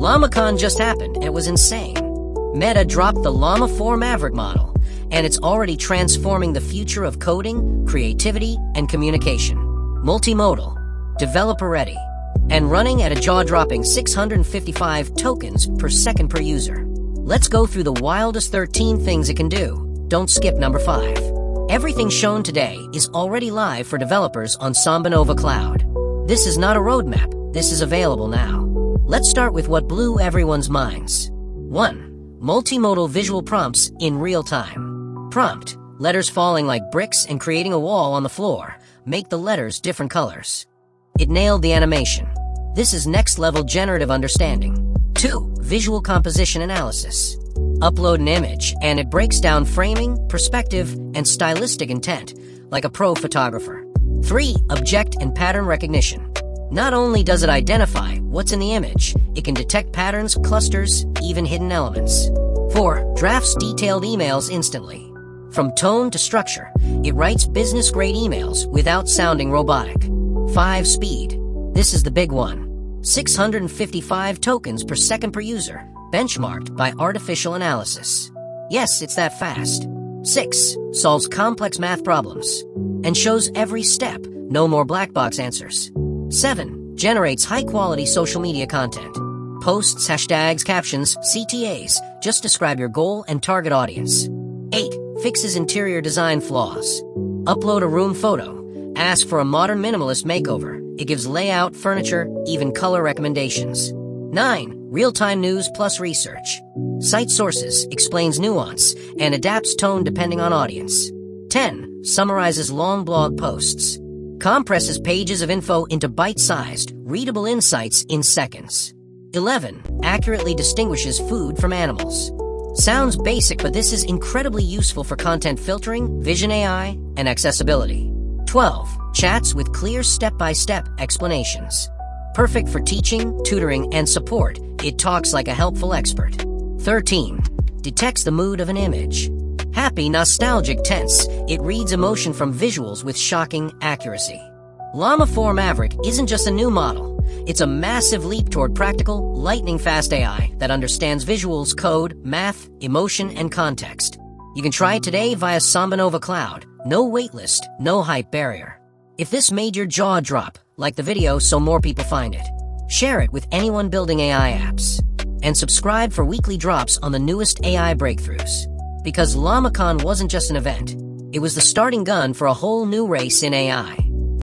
LlamaCon just happened, and it was insane. Meta dropped the Llama 4 Maverick model, and it's already transforming the future of coding, creativity, and communication. Multimodal, developer-ready, and running at a jaw-dropping 655 tokens per second per user. Let's go through the wildest 13 things it can do. Don't skip number 5. Everything shown today is already live for developers on SambaNova Cloud. This is not a roadmap, this is available now. Let's start with what blew everyone's minds. 1. Multimodal visual prompts in real time. Prompt: letters falling like bricks and creating a wall on the floor. Make the letters different colors. It nailed the animation. This is next-level generative understanding. 2. Visual composition analysis. Upload an image, and it breaks down framing, perspective, and stylistic intent, like a pro photographer. 3. Object and pattern recognition. Not only does it identify what's in the image, it can detect patterns, clusters, even hidden elements. 4. Drafts detailed emails instantly. From tone to structure, it writes business-grade emails without sounding robotic. 5. Speed. This is the big one. 655 tokens per second per user, benchmarked by artificial analysis. Yes, it's that fast. 6. Solves complex math problems and shows every step, no more black box answers. 7. Generates high-quality social media content. Posts, hashtags, captions, CTAs, just describe your goal and target audience. 8. Fixes interior design flaws. Upload a room photo. Ask for a modern minimalist makeover. It gives layout, furniture, even color recommendations. 9. Real-time news plus research. Cite sources, explains nuance, and adapts tone depending on audience. 10. Summarizes long blog posts. Compresses pages of info into bite-sized, readable insights in seconds. 11. Accurately distinguishes food from animals. Sounds basic, but this is incredibly useful for content filtering, vision AI, and accessibility. 12. Chats with clear step-by-step explanations. Perfect for teaching, tutoring, and support. It talks like a helpful expert. 13. Detects the mood of an image. Happy, nostalgic, tense. It reads emotion from visuals with shocking accuracy. Llama 4 Maverick isn't just a new model. It's a massive leap toward practical, lightning-fast AI that understands visuals, code, math, emotion, and context. You can try it today via SambaNova Cloud. No waitlist, no hype barrier. If this made your jaw drop, like the video so more people find it. Share it with anyone building AI apps. And subscribe for weekly drops on the newest AI breakthroughs. Because LlamaCon wasn't just an event. It was the starting gun for a whole new race in AI.